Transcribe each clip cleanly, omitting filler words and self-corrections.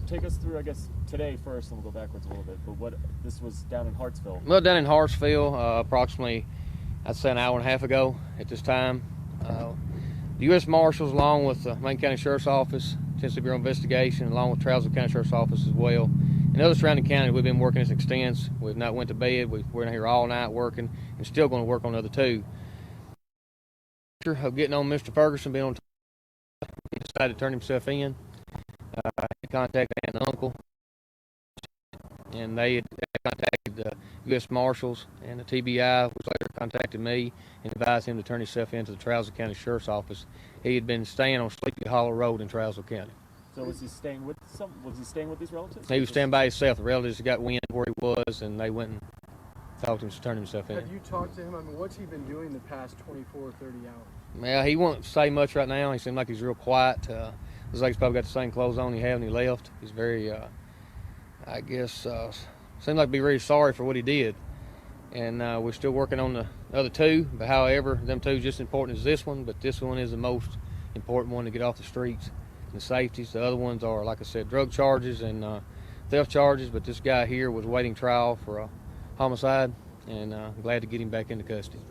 take us through, I guess, today first, and we'll go backwards a little bit. But this was down in Hartsville. Well, down in Hartsville, approximately, I'd say an hour and a half ago at this time. The U.S. Marshals, along with the Macon County Sheriff's Office, Tennessee Bureau of Investigation, along with Trousdale County Sheriff's Office as well, and other surrounding counties, we've been working this extensive. We've not went to bed. We're in here all night working, and still going to work on the other two. Of getting on Mr. Ferguson, being on time, he decided to turn himself in. He contacted aunt and uncle, and they had contacted the U.S. Marshals, and the TBI was later contacted me and advised him to turn himself in to the Trousdale County Sheriff's Office. He had been staying on Sleepy Hollow Road in Trousdale County. So was he staying with these relatives? He was staying by himself. The relatives got wind where he was, and they went and talked to him to turn himself in. Have you talked to him? I mean, what's he been doing the past 24 or 30 hours? Yeah, he won't say much right now. He seemed like he's real quiet. Looks like he's probably got the same clothes on he had when he left. He's very, I guess, seemed like to be really sorry for what he did. And we're still working on the other two. But however, them two just as important as this one, but this one is the most important one to get off the streets and the safeties. The other ones are, like I said, drug charges and theft charges. But this guy here was waiting trial for a homicide, and glad to get him back into custody.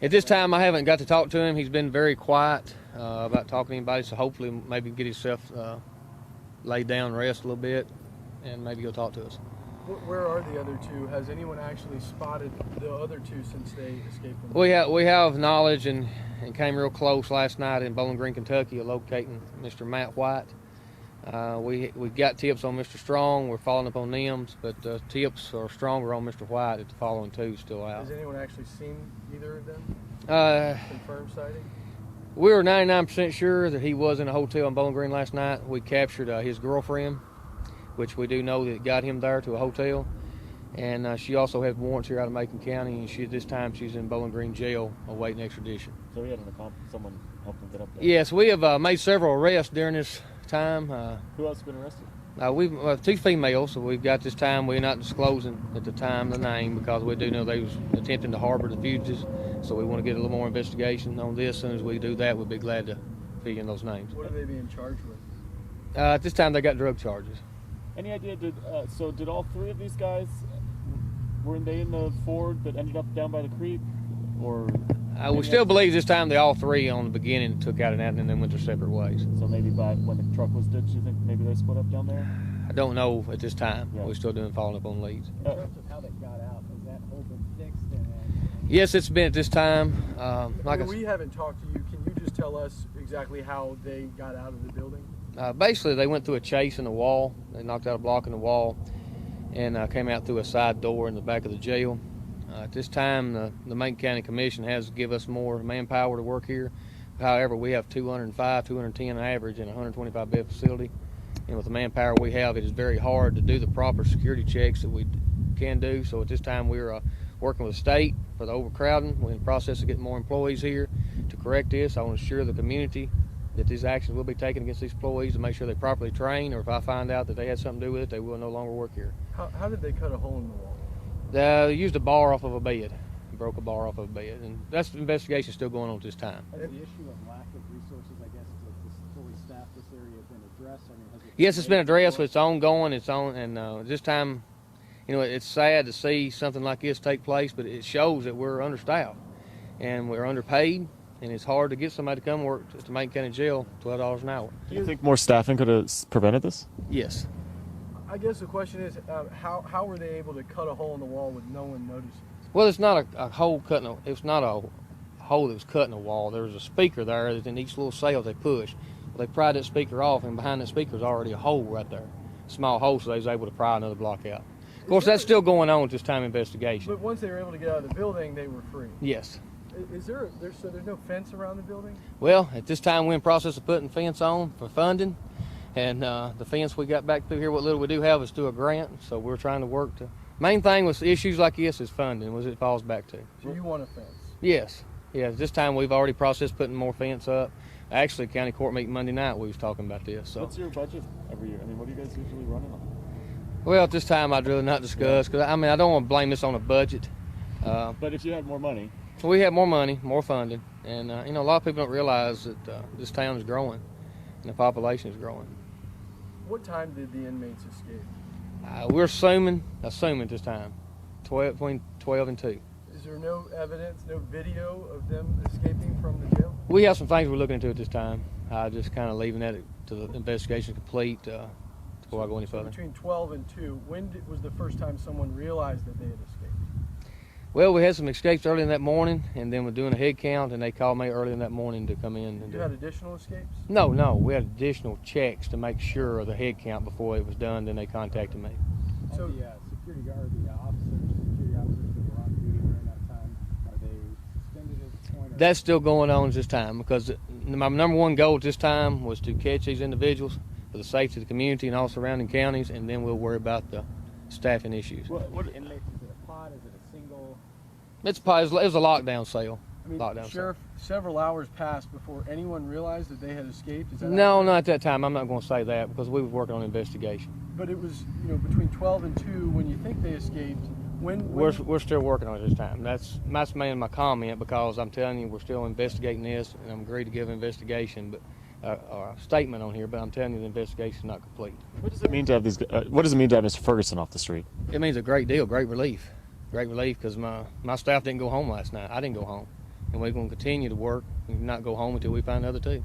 At this time, I haven't got to talk to him. He's been very quiet about talking to anybody, so hopefully maybe get himself laid down and rest a little bit, and maybe he'll talk to us. Where are the other two? Has anyone actually spotted the other two since they escaped from? We have knowledge and came real close last night in Bowling Green, Kentucky, locating Mr. Matt White. We got tips on Mr. Strong. We're following up on them, but tips are stronger on Mr. White. At the following two still out. Has anyone actually seen either of them? Confirmed sighting? We were 99% sure that he was in a hotel in Bowling Green last night. We captured his girlfriend, which we do know that got him there to a hotel, and she also has warrants here out of Macon County, and this time she's in Bowling Green jail awaiting extradition. So he had someone help him get up there. Yes, we have made several arrests during this time. Who else has been arrested? We've two females, so we've got this time. We're not disclosing at the time the name because we do know they was attempting to harbor the fugitives, so we want to get a little more investigation on this. As soon as we do that, we'll be glad to fill in those names. What are they being charged with? At this time, they got drug charges. Any idea, did all three of these guys, were they in the Ford that ended up down by the creek? Or we still believe this time they all three on the beginning took out an ad and then went their separate ways. So maybe when the truck was ditched, you think maybe they split up down there? I don't know at this time. Yeah. We're still following up on leads. In terms of how they got out, has that hole been fixed? Yes, it's been at this time. We haven't talked to you. Can you just tell us exactly how they got out of the building? Basically, they went through a chase in the wall. They knocked out a block in the wall and came out through a side door in the back of the jail. At this time, the Macon County Commission has given us more manpower to work here. However, we have 205, 210 on average in a 125-bed facility. And with the manpower we have, it is very hard to do the proper security checks that we can do. So at this time, we're working with the state for the overcrowding. We're in the process of getting more employees here to correct this. I want to assure the community that these actions will be taken against these employees to make sure they properly train, or if I find out that they had something to do with it, they will no longer work here. How did they cut a hole in the wall? They used a bar off of a bed, broke a bar off of a bed, and that's the investigation still going on at this time. Has the issue of lack of resources, I guess, to fully staff this area been addressed? I mean, yes, it's been addressed, but it's ongoing. And this time, it's sad to see something like this take place, but it shows that we're understaffed and we're underpaid, and it's hard to get somebody to come work to Macon County Jail $12 an hour. Do you think more staffing could have prevented this? Yes. I guess the question is, how were they able to cut a hole in the wall with no one noticing? Well, it's not a hole cutting. It's not a hole that was cut in the wall. There was a speaker there that in each little cell they push. Well, they pried that speaker off, and behind that speaker is already a hole right there, a small hole, so they was able to pry another block out. Of course, that's still going on at this time investigation. But once they were able to get out of the building, they were free. Yes. So there's no fence around the building? Well, at this time we're in the process of putting fence on for funding, and the fence we got back through here, what little we do have is through a grant, so we're trying to work to. Main thing with issues like this is funding, was it falls back to. So you want a fence? Yes. Yeah, this time we've already processed putting more fence up. Actually, county court meeting Monday night, we was talking about this. So. What's your budget every year? I mean, what are you guys usually running on? Well, at this time I'd rather not discuss, because I don't want to blame this on a budget. But if you had more money. We have more money, more funding, and a lot of people don't realize that this town is growing. and the population is growing. What time did the inmates escape? We're assuming at this time, between 12 and 2. Is there no evidence, no video of them escaping from the jail? We have some things we're looking into at this time. Just kind of leaving that to the investigation complete before I go any further. Between 12 and 2, when was the first time someone realized that they had escaped? Well, we had some escapes early in that morning, and then we're doing a head count, and they called me early in that morning to come in. And You had additional escapes? No, we had additional checks to make sure of the head count before it was done. Then they contacted me. So the security guard, the security officers that were on duty during that time, are they suspended at this point? That's still going on at this time because my number one goal at this time was to catch these individuals for the safety of the community and all surrounding counties, and then we'll worry about the staffing issues. What inmates, is it a pod, is it a single? It was a lockdown cell. I mean, Lockdown Sheriff, several hours passed before anyone realized that they had escaped. Is that No, accurate? not at that time. I'm not going to say that because we were working on an investigation. But it was, between 12 and 2 when you think they escaped. When We're still working on it this time. That's my comment because I'm telling you we're still investigating this, and I'm agreed to give an investigation, but or a statement on here. But I'm telling you the investigation is not complete. What does it mean to have these? What does it mean to have Mr. Ferguson off the street? It means a great deal, great relief because my staff didn't go home last night. I didn't go home, and we're going to continue to work and not go home until we find the other two.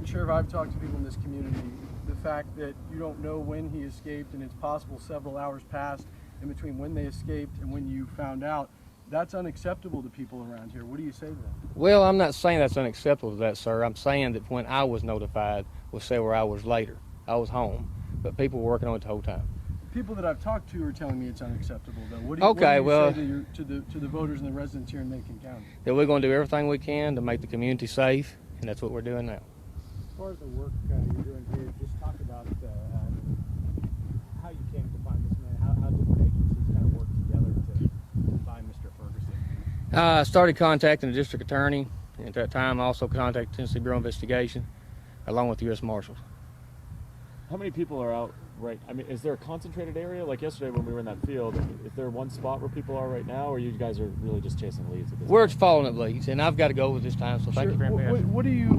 Sheriff, I've talked to people in this community. The fact that you don't know when he escaped and it's possible several hours passed in between when they escaped and when you found out, that's unacceptable to people around here. What do you say to them? Well, I'm not saying that's unacceptable to that, sir. I'm saying that when I was notified was several hours later. I was home, but people were working on it the whole time. People that I've talked to are telling me it's unacceptable, though. What Okay, do you well, say to the voters and the residents here in Macon County? That we're going to do everything we can to make the community safe, and that's what we're doing now. As far as the work you're doing here, just talk about how you came to find this man, how different agencies kind of work together to find Mr. Ferguson. I started contacting the district attorney, and at that time I also contacted Tennessee Bureau of Investigation, along with the U.S. Marshals. How many people are out right? I mean, is there a concentrated area? Like yesterday when we were in that field, is there one spot where people are right now, or you guys are really just chasing leads at this We're point? following up leads, and I've got to go with this time, so thank you very much. What do you